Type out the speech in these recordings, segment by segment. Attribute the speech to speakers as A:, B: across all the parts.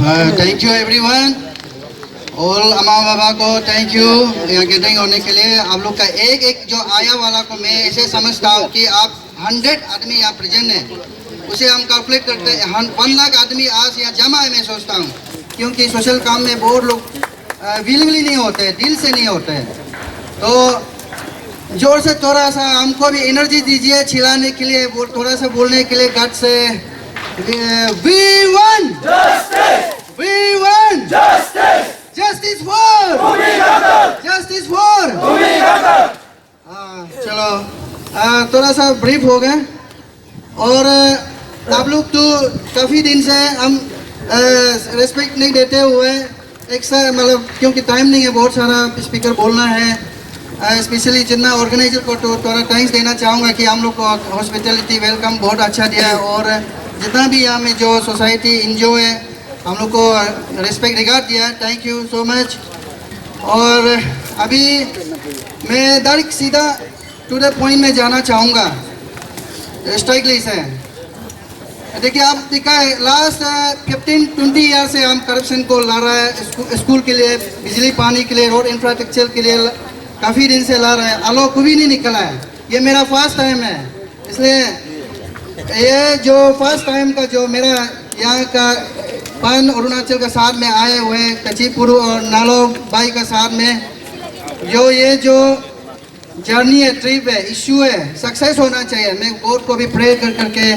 A: Thank you everyone. और अम्मा बाबा को थैंक यू यहाँ गैदरिंग होने के लिए। आप लोग का एक एक जो आया वाला को मैं ऐसे समझता हूँ कि आप 100 आदमी यहाँ प्रेजेंट है, उसे हम कैलकुलेट करते हैं 1 लाख आदमी आज यहाँ जमा है। मैं सोचता हूँ क्योंकि सोशल काम में बहुत लोग विलिंगली नहीं होते हैं, दिल से नहीं होते हैं। तो जोर से थोड़ा सा हमको भी एनर्जी दीजिए चिल्लाने के लिए, थोड़ा सा बोलने के लिए गट से। We want justice. We want justice. Justice for justice for चलो थोड़ा सा ब्रीफ हो गए। और आप लोग तो काफ़ी दिन से हम रिस्पेक्ट नहीं देते हुए एक सा मतलब क्योंकि टाइम नहीं है, बहुत सारा स्पीकर बोलना है। स्पेशली जितना ऑर्गेनाइजर को तो थोड़ा थैंक्स देना चाहूँगा कि हम लोग को हॉस्पिटलिटी वेलकम बहुत अच्छा दिया है। और जितना भी यहाँ में जो सोसाइटी इंजॉय है हम लोग को रिस्पेक्ट रिगार्ड दिया है, थैंक यू सो मच। और अभी मैं डायरेक्ट सीधा टू द पॉइंट में जाना चाहूँगा। स्ट्राइक लिस्ट है, देखिए आप देखा है लास्ट 15-20 ईयर से हम करप्शन को ला रहा है। स्कूल के लिए, बिजली पानी के लिए, रोड इंफ्रास्ट्रक्चर के लिए काफ़ी दिन से ला रहा है। आलो को भी नहीं निकला है। ये मेरा फर्स्ट टाइम है, इसलिए ये जो फर्स्ट टाइम का जो मेरा यहाँ का पान अरुणाचल का साथ में आए हुए कचीपुरु और नालो बाई का साथ में जो जर्नी है, ट्रिप है, इश्यू है, सक्सेस होना चाहिए। मैं गॉड को भी प्रे कर करके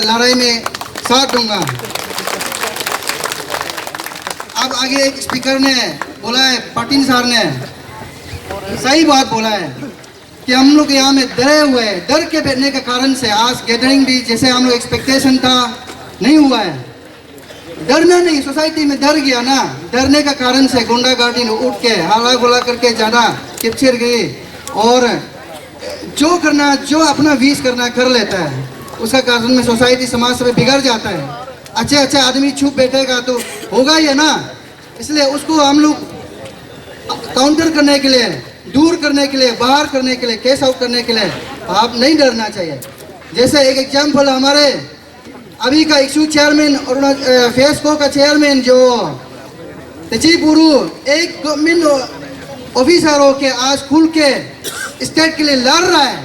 A: लड़ाई में साथ दूंगा। अब आगे एक स्पीकर ने बोला है, पाटिल सर ने सही बात बोला है कि हम लोग यहाँ में डरे हुए, डर के बैठने के कारण से आज गैदरिंग भी जैसे हम लोग एक्सपेक्टेशन था नहीं हुआ है। डरना नहीं, सोसाइटी में डर गया ना, डरने का कारण से गुंडागर्दी उठ के हाला गोला करके ज़्यादा किपचिर गई और जो करना, जो अपना विश करना कर लेता है, उसका कारण में सोसाइटी समाज से बिगड़ जाता है। अच्छे अच्छे आदमी छुप बैठेगा तो होगा ही ना, इसलिए उसको हम लोग काउंटर करने के लिए, दूर करने के लिए, बाहर करने के लिए, केस आउट करने के लिए आप नहीं डरना चाहिए। जैसे एक एग्जाम्पल हमारे अभी का इशू चेयरमैन और फेसको का चेयरमैन जो तजीपुरु एक गवर्नमेंट ऑफिसर हो के आज खुल के स्टेट के लिए लड़ रहा है।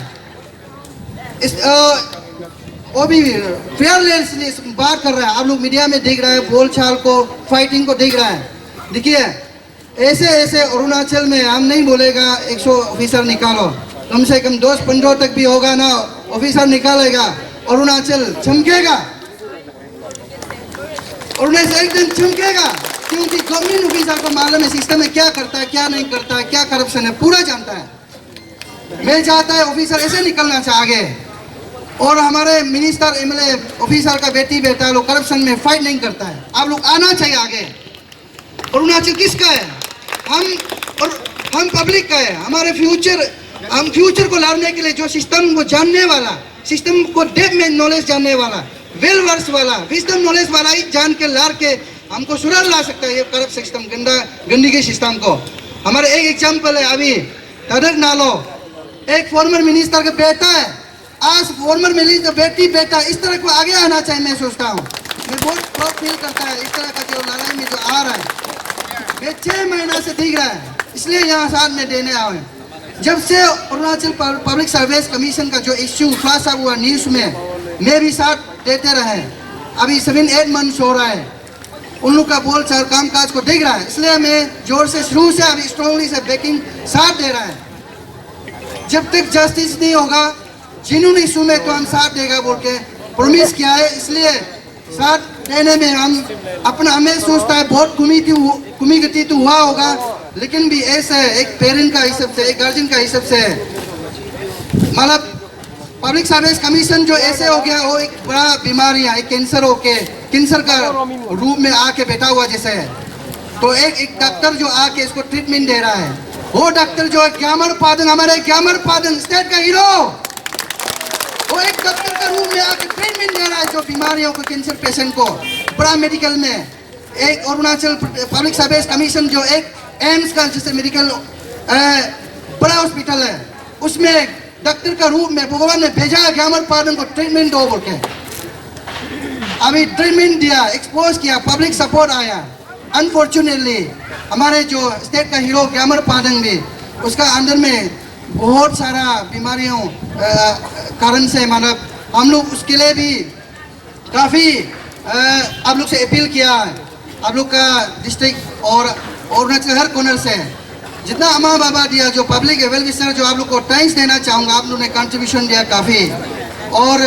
A: वो भी फेयरलेसली बात कर रहा है। आप लोग मीडिया में देख रहे हैं, बोलचाल को, फाइटिंग को देख रहा है। देखिए ऐसे ऐसे अरुणाचल में हम नहीं बोलेगा 100 ऑफिसर निकालो, कम से कम 10-15 तक भी होगा ना ऑफिसर निकालेगा, अरुणाचल चमकेगा, अरुणाचल एकदम चमकेगा। क्योंकि गवर्नमेंट ऑफिसर को मालूम है सिस्टम में क्या करता है, क्या नहीं करता है, क्या करप्शन है, पूरा जानता है। मैं चाहता है ऑफिसर ऐसे निकलना चाहिए। और हमारे मिनिस्टर, एमएलए, ऑफिसर का बेटी बेटा लोग करप्शन में फाइट नहीं करता है। आप लोग आना चाहिए आगे। अरुणाचल किसका है? हम पब्लिक का है। हमारे हम फ्यूचर को लाने के लिए जो सिस्टम को जानने वाला, सिस्टम को डेप्थ में नॉलेज जानने वाला, वेल वर्स वाला, विजडम नॉलेज वाला ही जान के लार के हमको सुधार ला सकता है ये करप्ट सिस्टम, गंदगी सिस्टम को। हमारे एक एग्जाम्पल है अभी तदक नालो, एक फॉर्मर मिनिस्टर का बेटा है, आज फॉर्मर मिनिस्टर बेटी बेटा इस तरह को आगे आना चाहिए। मैं सोचता हूँ, मैं बहुत प्राउड फील करता है इस तरह का जो लड़ाई में जो आ रहा है। मैं 6 महीना से दिख रहा है, इसलिए यहाँ साथ में देने आए। जब से अरुणाचल पब्लिक सर्विस कमीशन का जो इश्यू फ्लैश हुआ न्यूज़ में, मैं भी साथ देते रहे। अभी 7-8 मंथ्स हो रहा है, उन लोग का बोल चाल काम काज को देख रहा है। इसलिए मैं जोर से शुरू से अभी स्ट्रांगली से बैकिंग साथ दे रहा है। जब तक जस्टिस नहीं होगा जिन्होंने इशू में तो हम साथ देगा बोल के प्रॉमिस किया है। इसलिए साथ देने में हम अपना, हमें सोचता है बहुत कुमी गति तो हुआ होगा, लेकिन भी ऐसा है एक पेरेंट का हिसाब से, एक गार्जियन का हिसाब से मतलब पब्लिक सर्विस कमीशन जो ऐसे हो गया, वो एक बड़ा बीमारी है, एक कैंसर हो के कैंसर का रूप में आके बैठा हुआ जैसे है। तो एक डॉक्टर जो आके इसको ट्रीटमेंट दे रहा है, वो डॉक्टर जो है ग्यामर पादन, हमारे ग्यामर पादन स्टेट का हीरो, वो एक डॉक्टर का रूम में आके ट्रीटमेंट दे रहा है जो बीमारियों को, कैंसर पेशेंट को बड़ा मेडिकल में। एक अरुणाचल पब्लिक सर्विस कमीशन जो एक एम्स का जैसे मेडिकल बड़ा हॉस्पिटल है, उसमें डॉक्टर का रूप में भगवान ने भेजा है ग्यामर पादन को ट्रीटमेंट दो बोल के। अभी ट्रीटमेंट दिया, एक्सपोज किया, पब्लिक सपोर्ट आया। अनफॉर्चुनेटली हमारे जो स्टेट का हीरो ग्यामर पादंग भी, उसका अंदर में बहुत सारा बीमारियों कारण से, मतलब हम लोग उसके लिए भी काफ़ी आप लोग से अपील किया है। आप लोग का डिस्ट्रिक्ट और अरुणाचल हर कॉर्नर से जितना अमा बाबा दिया, जो पब्लिक वेल विशर, जो आप लोग को थैंक्स देना चाहूँगा। आप लोगों ने कंट्रीब्यूशन दिया काफ़ी, और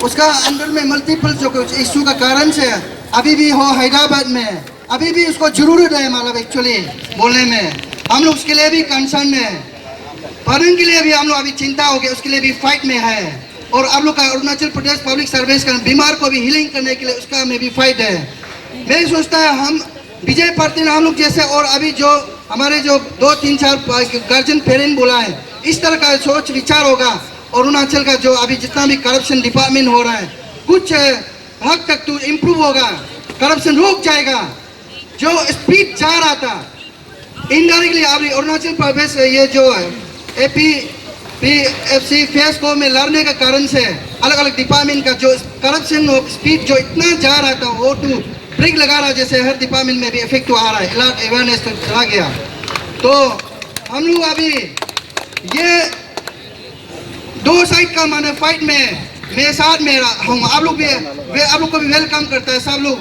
A: उसका अंदर में मल्टीपल जो कुछ इशू का कारण से अभी भी हो हैदराबाद में, अभी भी उसको जरूरत है, मतलब एक्चुअली बोलने में हम लोग उसके लिए भी कंसर्न है। पादंग के लिए भी हम लोग अभी चिंता हो गई, उसके लिए भी फाइट में है। और आप लोग का अरुणाचल प्रदेश पब्लिक सर्विस का बीमार को भी हीलिंग करने के लिए उसका में भी फाइट है। मैं सोचता है हम विजय पार्टी ने हम लोग जैसे, और अभी जो हमारे जो 2-3-4 गार्जियन पेरेंट बोला है, इस तरह का सोच विचार होगा, अरुणाचल का जो अभी जितना भी करप्शन डिपार्टमेंट हो रहा है कुछ हद तक तो इम्प्रूव होगा, करप्शन रुक जाएगा। जो स्पीड जा रहा था इनडायरेक्टली अभी अरुणाचल प्रदेश ये जो APPFC फेस को में लड़ने का कारण से अलग अलग डिपार्टमेंट का जो करप्शन स्पीड जो इतना जा रहा था वो तो ब्रेक लगा रहा है। जैसे हर डिपार्टमेंट में भी इफेक्ट आ रहा है, अवेयरनेस तो चला गया। तो हम लोग अभी ये दो साइड का माने फाइट में मेरे साथ में हूँ। आप लोग को भी वेलकम करता है सब लोग।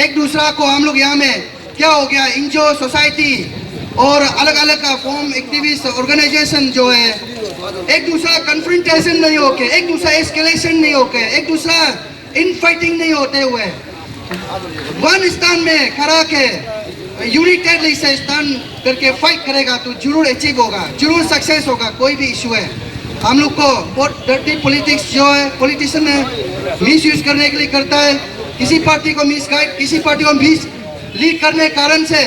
A: एक दूसरा को हम लोग यहाँ में क्या हो गया, इंजो सोसाइटी और अलग अलग का फॉर्म एक्टिविस्ट ऑर्गेनाइजेशन जो है, एक दूसरा कन्फ्रंटेशन नहीं होके, एक दूसरा एस्केलेशन नहीं होके, एक दूसरा इन फाइटिंग नहीं होते हुए वन स्थान में खड़ा के यूनाइटेडली से स्टैंड करके फाइट करेगा तो जरूर अचीव होगा, जरूर सक्सेस होगा। कोई भी इशू है, हम लोग को बहुत डर्टी पॉलिटिक्स जो है पॉलिटिशियन मिस यूज करने के लिए करता है, किसी पार्टी को मिस गाइड, किसी पार्टी को मिस लीड करने के कारण से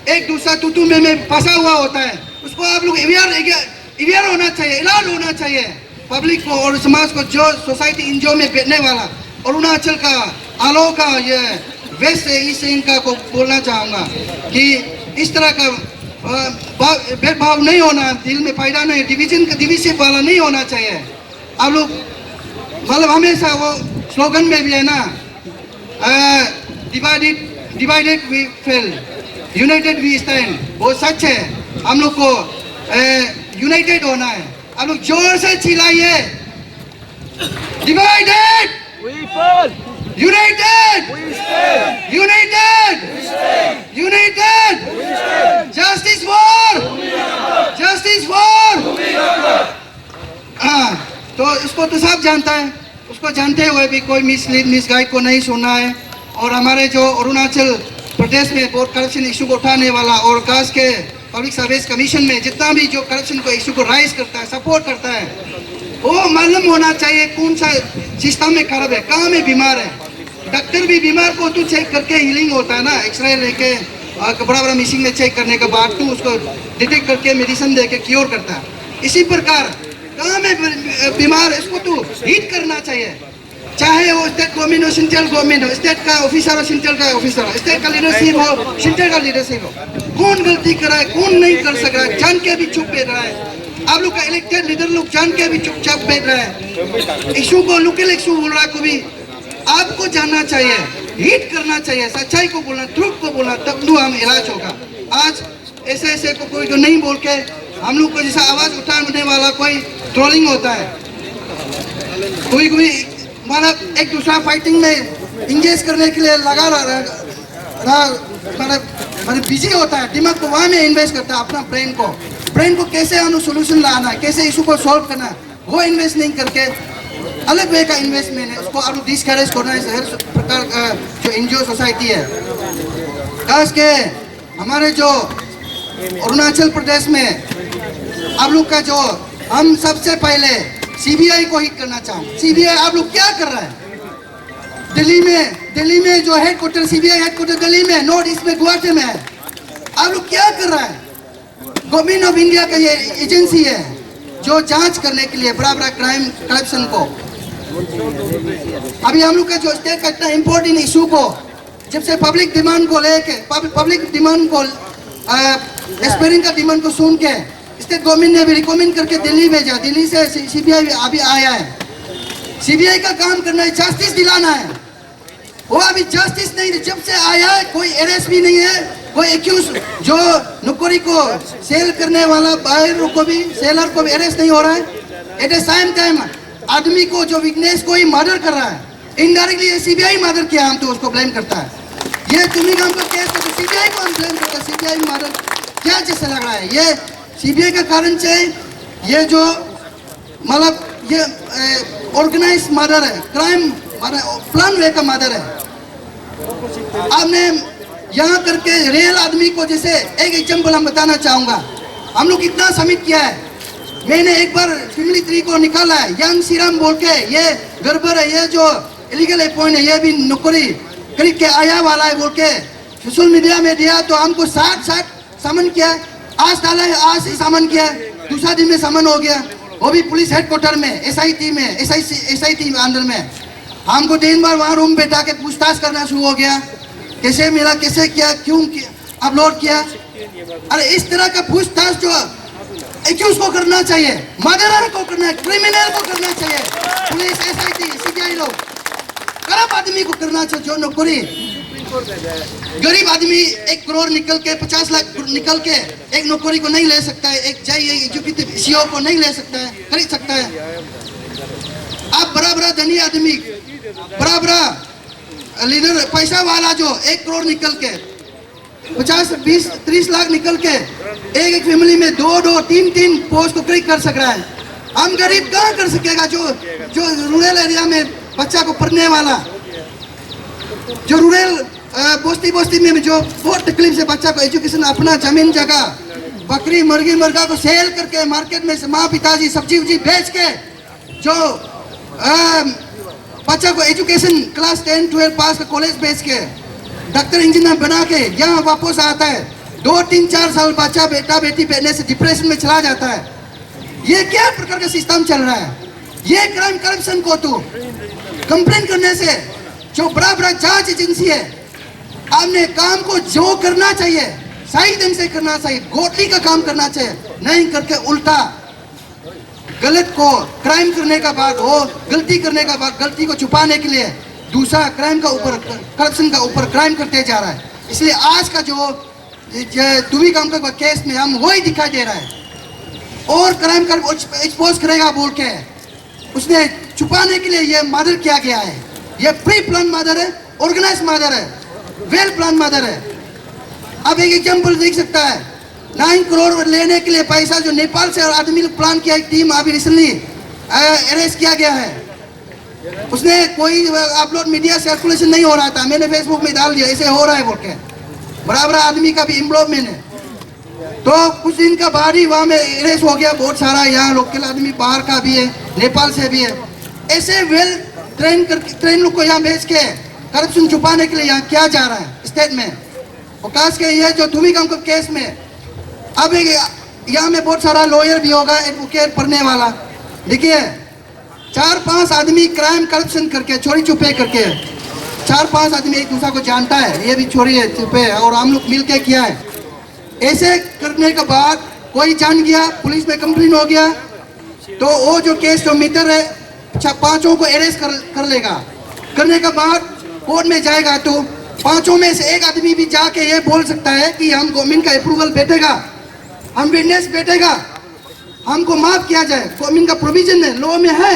A: एक दूसरा तुतु में फंसा हुआ होता है। उसको आप लोग अवेयर होना चाहिए, इलाज होना चाहिए पब्लिक को और समाज को। जो सोसाइटी इंजो में बैठने वाला अरुणाचल का आलो का ये वेस्ट ईस्ट इनका को बोलना चाहूँगा कि इस तरह का भेदभाव नहीं होना, दिल में पैदा नहीं, डिविजन वाला नहीं होना चाहिए। आप लोग मतलब हमेशा वो स्लोगन में भी है ना, divided we fail, united we stand. वो सच है, हम लोग को यूनाइटेड होना है। आप लोग जोर से चिल्लाइए, divided we fail, united we stand, united we stand, united we stand, justice for, justice for. हाँ, तो इसको तो सब जानता है, उसको जानते हुए भी कोई मिसगाइड को नहीं सुनना है। और हमारे जो अरुणाचल प्रदेश में बहुत करप्शन इशू को उठाने वाला और खास के पब्लिक सर्विस कमीशन में जितना भी जो करप्शन को इशू को राइज करता है, सपोर्ट करता है, वो मालूम होना चाहिए कौन सा सिस्टम में खराब है, कहाँ में बीमार है। डॉक्टर भी बीमार को तो चेक करके हीलिंग होता है ना, एक्सरे लेके बड़ा बड़ा मशीन में चेक करने के बाद तो उसको डिटेक्ट करके मेडिसिन दे के क्योर करता है। इसी प्रकार कहाँ में बीमार है इसको तो हिट करना चाहिए, चाहे वो स्टेट गवर्नमेंट हो, सेंट्रल गवर्नमेंट हो, स्टेट का ऑफिसर हो, सेंट्रल का ऑफिसर हो, स्टेट का लीडरशिप हो, सेंट्रल का लीडरशिप हो। कौन गलती कर रहा है, कौन नहीं कर सक रहा है, जान के भी चुप बैठ रहा है। आप लोग का इलेक्टेड लीडर लोग जान के भी चुपचाप बैठ रहा है। इशू को लोकल इशू बोल रहा है, को भी आपको जानना चाहिए, हिट करना चाहिए, सच्चाई को बोलना, ट्रूथ को बोलना, तब तो हम इलाज होगा। आज ऐसे ऐसे को कोई जो नहीं बोल के हम लोग को जैसा आवाज उठाने वाला कोई ट्रोलिंग होता है, कोई मतलब एक दूसरा फाइटिंग में इंगेज करने के लिए लगा रहा मतलब बिजी होता है, दिमाग को वहाँ में इन्वेस्ट करता है, अपना ब्रेन को कैसे हम सोल्यूशन लाना है, कैसे इशू को सॉल्व करना है, वो इन्वेस्ट नहीं करके अलग वे का इन्वेस्टमेंट है, उसको आप लोग डिस्करेज करना है। हर प्रकार का जो एनजीओ सोसाइटी है, खास के हमारे जो अरुणाचल प्रदेश में आप लोग का जो हम सबसे पहले सीबीआई को हिट करना चाहूँ। सीबीआई आप लोग क्या कर रहा है दिल्ली में जो हेडक्वार्टर सीबीआई हेडक्वार्टर दिल्ली में, नॉर्थ ईस्ट में, गुवाहाटी में है। आप लोग क्या कर रहा है? गवर्नमेंट ऑफ इंडिया का ये एजेंसी है जो जांच करने के लिए बड़ा बड़ा क्राइम करप्शन को। अभी हम लोग का जो स्टेट का इतना इम्पोर्टेंट इशू को जब से पब्लिक डिमांड को लेके पब्लिक डिमांड को एस्पायरिंग का डिमांड को सुन के स्टेट गवर्नमेंट ने भी रिकमेंड करके दिल्ली भेजा, दिल्ली से सीबीआई अभी आया है। सीबीआई का काम करना है, जस्टिस दिलाना है। वो अभी जस्टिस नहीं, जब से आया है कोई अरेस्ट भी नहीं है, कोई एक्यूज जो नुकोरी को सेल करने वाला बाहर को भी, सेलर को भी अरेस्ट नहीं हो रहा है। एट द सेम टाइम आदमी को जो विघ्नेश को ही मर्डर कर रहा है, इनडायरेक्टली सीबीआई मर्डर किया, हम तो उसको ब्लेम करता है। ये तुमिगाम का केस है तो सीबीआई को हम ब्लेम करता है, सीबीआई मर्डर क्या जैसे लग रहा है। ये सीबीआई का कारण से ये जो मतलब ये ऑर्गेनाइज मर्डर है, क्राइम प्लान वे का मर्डर है। आपने यहाँ करके रियल आदमी को, जैसे एक एग्जाम्पल हम बताना चाहूंगा, हम लोग कितना सबमिट किया है। मैंने एक बार फैमिली ट्री को निकाला है, यंग सीरम बोल के, ये गड़बड़ है, ये जो इलीगल अपॉइंट है, ये भी नौकरी खरीद के आया वाला है बोल के सोशल मीडिया में दिया, तो हमको 60 समन किया। आज डाला है, आज ही समन किया, दूसरा दिन में समन हो गया, वो भी पुलिस हेडक्वार्टर में, एसआईटी में, एसआईटी अंदर में। हमको 3 बार वहाँ रूम बैठा के पूछताछ करना शुरू हो गया, कैसे मिला, कैसे किया, क्यों अपलोड किया। अरे इस तरह का पूछताछ जो एक्यूज को करना चाहिए, मर्डरर को करना, क्रिमिनल को करना चाहिए, पुलिस, एसआईटी, सीबीआई लोग खराब आदमी को करना चाहिए। जो नौकरी गरीब आदमी 1 करोड़ निकल के 50 लाख निकल के एक नौकरी को नहीं ले सकता है, एक एजुकेटिव सीईओ को नहीं ले सकता है, खरीद सकता है। आप बड़ा धनी आदमी, बड़ा लीडर, पैसा वाला जो 1 करोड़ निकल के 50, 20, 30 लाख निकल के एक फैमिली में 2, 3 पोस्ट को क्लिक कर सक रहा है। हम गरीब कहाँ कर सकेगा? जो रूरल एरिया में बच्चा को पढ़ने वाला, जो रूरल बस्ती में जो बहुत तकलीफ से बच्चा को एजुकेशन, अपना जमीन जगह, बकरी मुर्गी मुर्गा को सेल करके मार्केट में माँ पिताजी सब्जी उब्जी बेच के जो बच्चा को एजुकेशन क्लास 10, 12 पास का कॉलेज बेच के डॉक्टर इंजीनियर बना के यहाँ वापस आता है, 2, 3, 4 साल बच्चा बेटा बेटी पहले से डिप्रेशन में चला जाता है। ये क्या प्रकार का सिस्टम चल रहा है? ये क्राइम करप्शन को तो कंप्लेन करने से जो बड़ा जांच एजेंसी है, आपने काम को जो करना चाहिए सही ढंग से करना चाहिए, गोटली का काम करना चाहिए, नहीं करके उल्टा गलत को क्राइम करने का बाद, वो गलती करने का बाद गलती को छुपाने के लिए दूसरा क्राइम का ऊपर, करप्शन का ऊपर क्राइम करते जा रहा है। इसलिए आज का जो तुमिगाम का केस में हम वही दिखाई दे रहा है, और क्राइम कर एक्सपोज करेगा बोल के उसने छुपाने के लिए ये मर्डर किया गया है। ये प्री प्लान मर्डर है, ऑर्गेनाइज मर्डर है, वेल प्लान मर्डर है। अब एक एग्जांपल देख सकता है, 9 करोड़ लेने के लिए पैसा जो नेपाल से आदमी लोग प्लान किया, एक टीम अभी रिसेंटली अरेस्ट किया गया है। उसने कोई अपलोड मीडिया सर्कुलेशन नहीं हो रहा था, मैंने फेसबुक में डाल दिया ऐसे हो रहा है बोल के, बराबर आदमी का भी इन्वॉल्वमेंट है। तो कुछ दिन का बाद ही वहाँ में अरेस्ट हो गया बहुत सारा, यहाँ लोकल आदमी बाहर का भी है, नेपाल से भी है। ऐसे वेल ट्रेन लोग को यहाँ भेज के करप्शन छुपाने के लिए यहाँ क्या जा रहा है स्टेट में। और खास के ये जो तुमिगाम के केस में अब यहाँ में बहुत सारा लॉयर भी होगा, एडवोकेट पढ़ने वाला। देखिए 4-5 आदमी क्राइम करप्शन करके चोरी छुपे करके, 4-5 आदमी एक दूसरा को जानता है, ये भी चोरी है छुपे है, और हम लोग मिल के किया है। ऐसे करने के बाद कोई जान गया, पुलिस में कंप्लेन हो गया, तो वो जो केस जो मीटर है 5 को अरेस्ट कर लेगा। करने के बाद कोर्ट में जाएगा तो 5 में से एक आदमी भी जाके ये बोल सकता है कि हम गवर्नमेंट का अप्रूवल बैठेगा, हम विटनेस बैठेगा, हमको माफ किया जाए। गवर्नमेंट का प्रोविजन है, लॉ में है,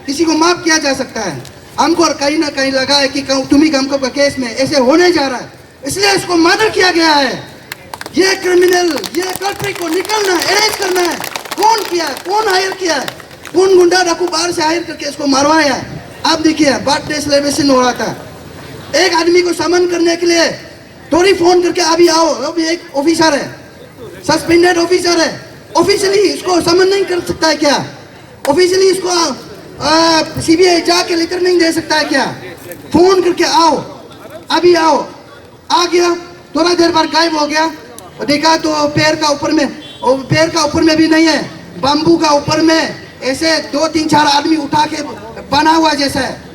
A: किसी को माफ किया जा सकता है। हमको कहीं ना कहीं लगा है कि तुमिगाम का केस में ऐसे होने जा रहा है, इसलिए इसको मर्डर किया गया है। ये क्रिमिनल, ये कल्प्रिट को निकलना है, अरेस्ट करना है। कौन किया, कौन हायर किया, कौन गुंडा डाकू बाहर से हायर करके इसको मरवाया। आप देखिए बर्थडे सेलिब्रेशन हो रहा था, एक आदमी को समन करने के लिए थोड़ी फोन करके अभी आओ, अभी एक ऑफिसर है, सस्पेंडेड ऑफिसर है, ऑफिशियली इसको समन नहीं कर सकता है क्या? ऑफिशियली इसको सीबीआई जाके लेटर नहीं दे सकता है क्या? फोन करके आओ, अभी आओ। आ गया, थोड़ा देर बाद गायब हो गया। देखा तो पैर का ऊपर में, और पैर का ऊपर में भी नहीं है, बम्बू का ऊपर में ऐसे 2-3-4 आदमी उठा के बना हुआ जैसा है।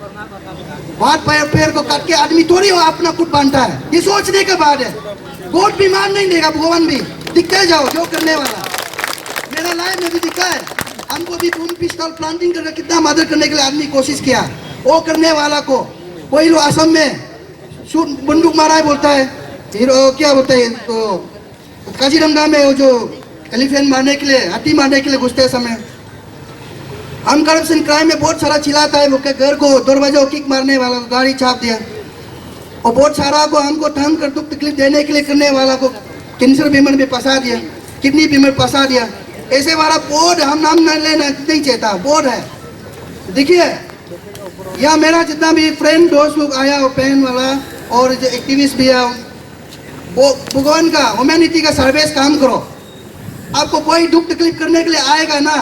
A: बात पैर को काट के आदमी थोड़ी अपना खुद बांधता है, ये सोचने के बाद है। कोर्ट भी मान नहीं देगा, भगवान भी, दिखते जाओ जो करने वाला। मेरा लाइफ में भी दिखा है, हमको भी बम पिस्टल प्लांटिंग करके कितना मदद करने के लिए आदमी कोशिश किया। वो करने वाला को कोई लोग असम में बंदूक मारा है बोलता है, क्या बोलता है तो काजीरंगा में वो जो एलिफेंट मारने के लिए, हाथी मारने के लिए घुसते समय हम करप्शन क्राइम में बहुत सारा चिल्लाता है, वो के घर को दरवाजा किक मारने वाला को गाड़ी छाप दिया, और बहुत सारा को हमको थाम कर दुख तकलीफ देने के लिए करने वाला को कैंसर बीमार में फंसा दिया, किडनी बीमार फंसा दिया। ऐसे वाला बोर्ड हम नाम न लेना नहीं चाहता, बोर्ड है। देखिए यहाँ मेरा जितना भी फ्रेंड दोस्त लोग आया हो, पेन वाला और जो एक्टिविस्ट भी है, वो भगवान का ह्यूमैनिटी का सर्विस काम करो। आपको कोई दुख तकलीफ करने के लिए आएगा ना,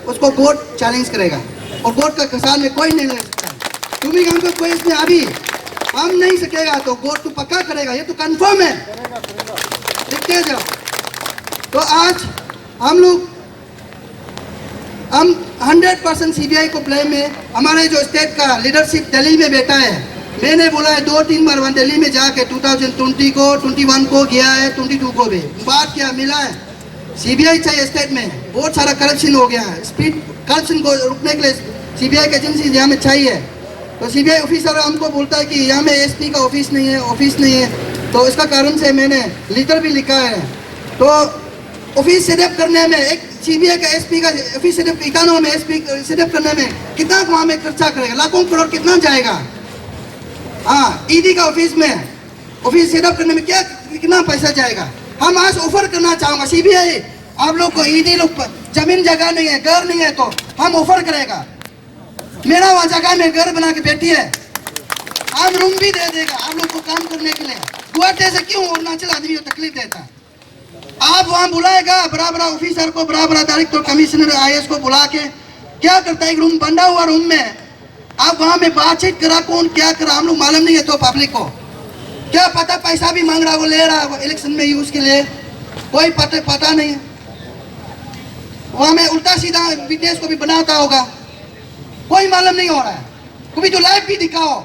A: उसको गॉड चैलेंज करेगा, और गॉड का खसान में कोई नहीं ले सकता। तुम्हें हमको कोई इसमें अभी हम नहीं सकेगा तो गॉड तो पक्का करेगा, ये तो कंफर्म है। देखते जाओ। तो आज हम 100% सीबीआई को ब्लेम है। हमारे जो स्टेट का लीडरशिप दिल्ली में बैठा है, मैंने बोला है 2-3 बार वहाँ दिल्ली में जाके 2020 को, 21 को गया है, 22 को भी बात किया, मिला है। सीबीआई चाहिए स्टेट में, बहुत सारा करप्शन हो गया है। स्पीड करप्शन को रोकने के लिए सीबीआई की एजेंसी यहाँ में चाहिए। तो सीबीआई ऑफिसर हमको बोलता है कि यहाँ में एसपी का ऑफिस नहीं है, तो इसका कारण से मैंने लेटर भी लिखा है। तो ऑफिस सेटअप करने में, एक सीबीआई का एसपी का ऑफिस सेटअप इकानों में एसपी सेटअप करने में कितना वहाँ में खर्चा करेगा, लाखों करोड़ कितना जाएगा। हाँ, ईडी का ऑफिस में ऑफिस सेटअप करने में क्या कितना पैसा जाएगा। हम आज ऑफर करना चाहूँगा सीबीआई, आप लोग को ईडी लोग जमीन जगह नहीं है, घर नहीं है, तो हम ऑफर करेगा। मेरा वहाँ जगह में घर बना के बैठी है, हम रूम भी दे देगा आप लोग को काम करने के लिए। गुवाहाटी से क्यों अरुणाचल आदमी को तकलीफ देता। आप वहाँ बुलाएगा बड़ा ऑफिसर को, बड़ा डायरेक्टर, कमिश्नर, IAS को बुला के क्या करता है, एक रूम बंधा हुआ रूम में आप वहाँ में बातचीत करा, कौन क्या करा हम लोग मालूम नहीं है। तो पब्लिक को क्या पता, पैसा भी मांग रहा है, वो ले रहा है इलेक्शन में यूज के लिए, कोई पता नहीं है। वहाँ में उल्टा सीधा विटनेस को भी बनाता होगा, कोई मालूम नहीं हो रहा है। कभी तो लाइव भी दिखाओ,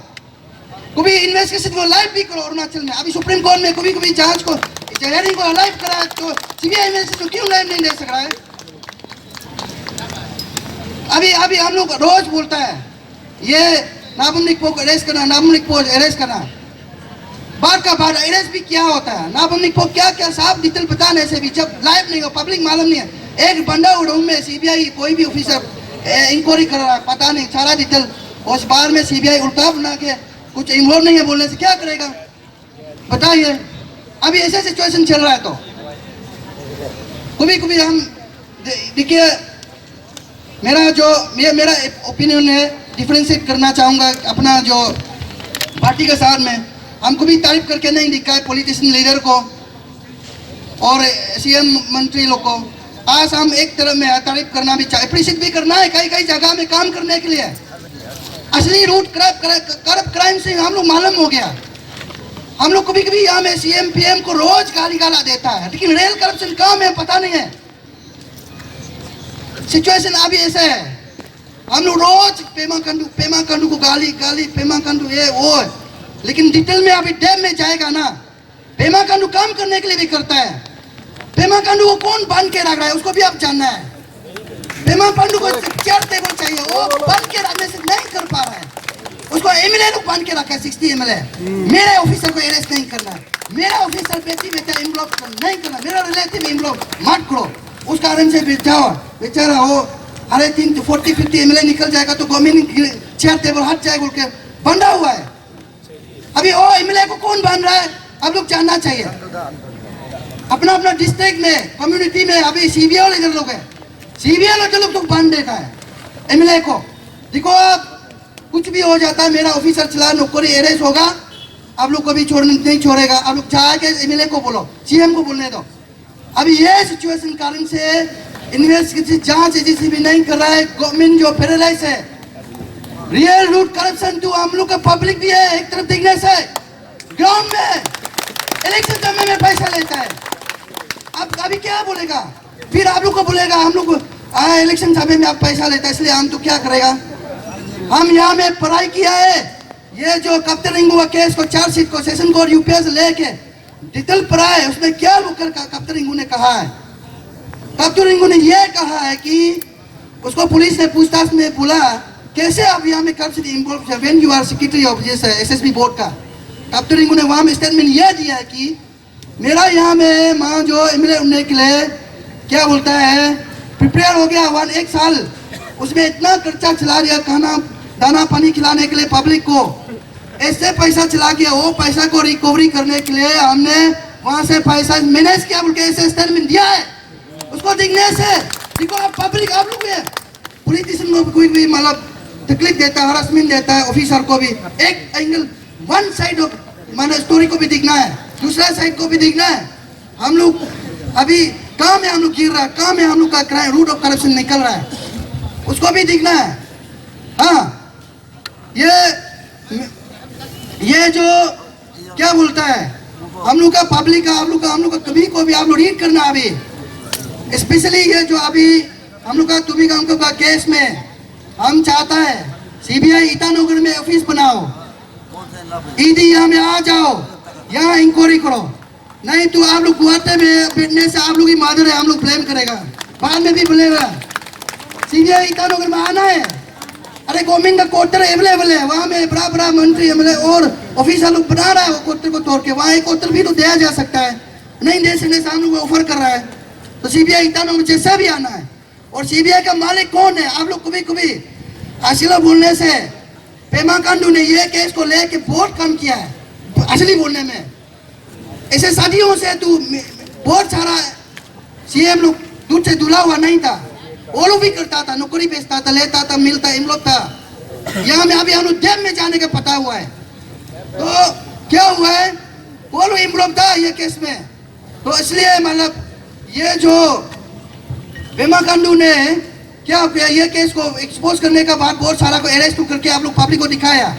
A: कभी इन्वेस्टिगेशन को लाइव भी करो। अरुणाचल में अभी सुप्रीम कोर्ट में कभी जांच को, हेयरिंग को लाइव करा, तो सीबीआई इन्वेस्टिगेशन क्यों लाइव नहीं दे सक रहा है। अभी हम लोग रोज बोलता है ये नाबम निकपो को अरेस्ट करना, नाबम निकपो अरेस्ट करना, बार का बार अरेस्ट भी क्या होता है, नाबम निकपो क्या साफ डिटेल बताने से भी जब लाइव नहीं हो, पब्लिक मालूम नहीं है। एक बंदा रूम में सीबीआई कोई भी ऑफिसर इंक्वायरी कर रहा है, पता नहीं सारा डिटेल, उस बार में सीबीआई उल्टा बना के कुछ इन्वॉल्व नहीं है, बोलने से क्या करेगा बताइए। अभी ऐसा सिचुएशन चल रहा है। तो कभी हम देखिए, मेरा ओपिनियन है, डिफरेंशिएट करना चाहूँगा अपना जो पार्टी के साथ में। हमको भी तारीफ करके नहीं दिखा है पॉलिटिशियन लीडर को और सीएम मंत्री लोग को। आज हम एक तरफ में तारीफ करना भी चाहिए, अप्रिशिएट भी करना है कई जगह में काम करने के लिए। असली रूट करप्ट क्राइम से हम लोग मालूम हो गया। हम लोग कभी यहाँ में सीएम पीएम को रोज गाला देता है, लेकिन रियल करप्शन कहाँ है पता नहीं है। सिचुएशन अभी ऐसा है, हम लोग रोज पेमा कंडू को गाली पेमा कंडू ये वो है, लेकिन डिटेल में अभी डेप में जाएगा ना, पेमा कंडू काम करने के लिए भी करता है। पेमा कंडू को कौन बांध के रख रहा है उसको भी आप जानना है। पेमा कंडू को चेयर टेबल चाहिए, वो बांध के रखने से नहीं कर पा रहा है। उसको एमएलए लोग बांध के रखा है, 60 एमएलए। मेरे ऑफिसर को अरेस्ट नहीं करना, मेरा ऑफिसर बेटा इन्वॉल्व नहीं करना, मेरा रिलेटिव इन्वॉल्व मत करो। उस कारण से बेचारा हो अरे 40-50 एमएलए निकल जाएगा तो गवर्नमेंट चेयर टेबल हट जाएगा बोल के बंधा हुआ है। अभी वो एमएलए को कौन बांध रहा है आप लोग जानना चाहिए। अपना डिस्ट्रिक्ट में, कम्युनिटी में अभी सीबीआई वाले लोग है, सीबीआई वाले लोग तो बांध देता है एमएलए को। देखो आप कुछ भी हो जाता है, मेरा ऑफिसर चला नौकरी अरेस्ट होगा, आप लोग को भी नहीं छोड़ेगा। आप लोग चाह के एमएलए को बोलो, सीएम को बोलने दो। अभी ये सिचुएशन कारण से इन्वेस्टिगेशन जांच एजेंसी भी नहीं कर रहा है, गवर्नमेंट जो पैरालाइज है। रियल रूट करप्शन तो हम लोग का पब्लिक भी है, एक तरफ देखने से ग्राउंड में इलेक्शन समय में पैसा लेता है। अब अभी क्या बोलेगा, फिर आप लोग को बोलेगा हम लोग इलेक्शन समय में आप पैसा लेता है, इसलिए हम तो क्या करेगा। हम यहाँ में पढ़ाई किया है, ये जो कप्तान रिंगू केस को चार्जशीट को सेशन कोर्ट यूपीएस लेके डिटेल पढ़ा है, उसमें क्या कप्तान रिंगू ने कहा है। कप्तान रिंगू ने ये कहा है कि उसको पुलिस ने पूछताछ में बोला कैसे आप यहाँ में corruption involve, when you are secretary of SSB board का। तब तो उन्होंने वहाँ में स्टेटमेंट यह दिया है कि मेरा यहाँ में माँ जो एमएलए होने के लिए क्या बोलता है प्रिपेयर हो गया 1 साल, उसमें इतना खर्चा चला दिया खाना दाना पानी खिलाने के लिए पब्लिक को, ऐसे पैसा चला गया। वो पैसा को रिकवरी करने के लिए हमने वहाँ से पैसा मैनेज किया बोल के ऐसे स्टेटमेंट दिया है। उसको दिखने से देखो आप पब्लिक आप लोग पॉलिटिशियन को कोई भी मतलब तकलीफ देता है, हरासमेंट देता है, ऑफिसर को भी एक एंगल वन साइड ऑफ माने स्टोरी को भी दिखना है, दूसरा साइड को भी दिखना है। हम लोग अभी कहाँ में हम लोग गिर रहा है, कहाँ में हम लोग का क्राइम रूट ऑफ करप्शन निकल रहा है, उसको भी दिखना है। हाँ ये जो क्या बोलता है हम लोग का पब्लिक का हम लोग का कभी को भी आप लोग रीड करना अभी, स्पेशली ये जो अभी हम लोग का तुम्ही गांव का केस में हम चाहता है सीबीआई ईटानगर में ऑफिस बनाओ, ईडी यहाँ में आ जाओ, यहाँ इंक्वायरी करो, नहीं तो आप लोग गुवाहाटी में बैठने से आप लोग ही मादर है, हम लोग ब्लेम करेगा, बाद में भी बोलेगा। सीबीआई ईटानगर में आना है, अरे गवर्नमेंट का क्वार्टर अवेलेबल है, वहाँ में बड़ा बड़ा मंत्री एमएलए और ऑफिसर लोग बना रहा है वो क्वार्टर को तोड़ के, वहाँ एक क्वार्टर भी तो दिया जा सकता है, नहीं दे सकने से हम लोग ऑफर कर रहा है। तो सीबीआई ईटानगर जैसा भी आना है। और सीबीआई का मालिक कौन है, आप लोग कभी असली बोलने से पेमा खांडू ने ये केस को लेके बहुत कम किया है असली बोलने में। ऐसे सदियों से तू बहुत सारा सीएम लोग दूध से धुला हुआ नहीं था, वो लोग भी करता था, नौकरी बेचता था, लेता था, मिलता इमलोग था। यहाँ में अभी हम लोग जेल में जाने का पता हुआ है, तो क्या हुआ है वो लोग इमलोग था ये केस में। तो इसलिए मतलब ये जो पेमा खांडू ने क्या किया, ये केस को एक्सपोज करने का बाद बहुत सारा को अरेस्ट करके आप लोग पब्लिक को दिखाया।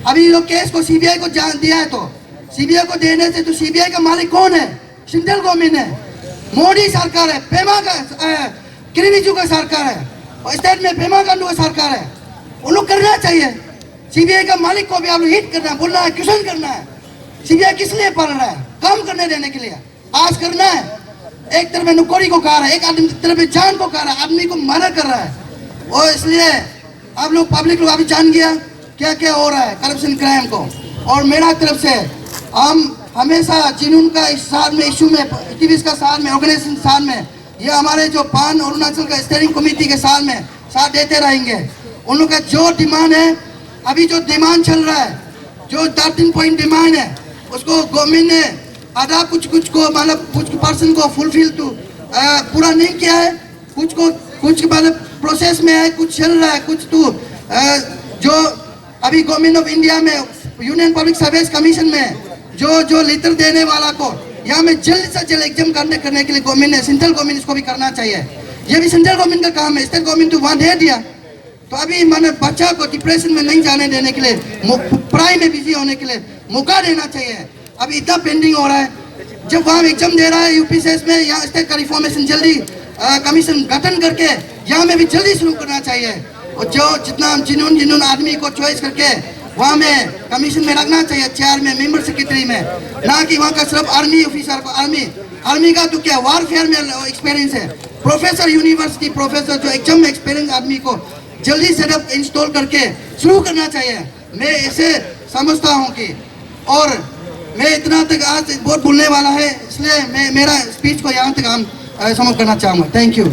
A: अभी लोग केस को सीबीआई को जान दिया है, तो सीबीआई को देने से तो सीबीआई का मालिक कौन है, सेंट्रल गवर्नमेंट है, मोदी सरकार है, पेमा का किरण रिजिजू का सरकार है, और स्टेट में पेमा खांडू का सरकार है। वो लोग करना चाहिए, सीबीआई का मालिक को भी आप लोग हिट करना, बोलना है, क्वेश्चन करना है, सीबीआई किस लिए पढ़ रहा है, काम करने देने के लिए आज करना है। एक तरफ नौकरी को खा रहा है, एक आदमी तरफ जान को खा रहा है, आदमी को मना कर रहा है। और इसलिए आप लोग पब्लिक लोग अभी जान गया क्या क्या हो रहा है करप्शन क्राइम को। और मेरा तरफ से हम हमेशा जिनून का इस साल में इशू में एक्टिविस्ट का साल में ऑर्गेनाइजेशन साल में ये हमारे जो पान अरुणाचल का स्टीयरिंग कमेटी के साल में साथ देते रहेंगे। उन लोग का जो डिमांड है, अभी जो डिमांड चल रहा है, जो 13 पॉइंट डिमांड है, उसको गवर्नमेंट ने आधा कुछ को मतलब कुछ पर्सन को फुलफिल तो पूरा नहीं किया है, कुछ मतलब प्रोसेस में है, कुछ चल रहा है, कुछ तो जो अभी गवर्नमेंट ऑफ इंडिया में यूनियन पब्लिक सर्विस कमीशन में जो लेटर देने वाला को यहाँ में जल्द से जल्द एग्जाम करने के लिए गवर्नमेंट ने, सेंट्रल गवर्नमेंट इसको भी करना चाहिए। ये भी सेंट्रल गवर्नमेंट का काम है, स्टेट गवर्नमेंट तो वहाँ दे दिया। तो अभी मैंने बच्चा को डिप्रेशन में नहीं जाने देने के लिए, पढ़ाई में बिजी होने के लिए मौका देना चाहिए। अभी इतना पेंडिंग हो रहा है, जब वहाँ एग्जाम दे रहा है यूपीएससी में, यहाँ स्टेट का रिफॉर्मेशन जल्दी कमीशन गठन करके यहाँ में भी जल्दी शुरू करना चाहिए। और जो जितना जिन्होंने आदमी को चॉइस करके वहाँ में कमीशन में रखना चाहिए, चेयर में, मेंबर सेक्रेटरी में, ना कि वहाँ का सिर्फ आर्मी ऑफिसर को। आर्मी का तो क्या वारफेयर में एक्सपीरियंस है, प्रोफेसर यूनिवर्सिटी प्रोफेसर जो एग्जाम में एक्सपीरियंस आदमी को जल्दी सेटअप इंस्टॉल करके शुरू करना चाहिए। मैं ऐसे समझता हूँ कि, और मैं इतना तक आज बहुत बोलने वाला है, इसलिए मैं मेरा स्पीच को यहाँ तक हम समाप्त करना चाहूँगा। Thank you.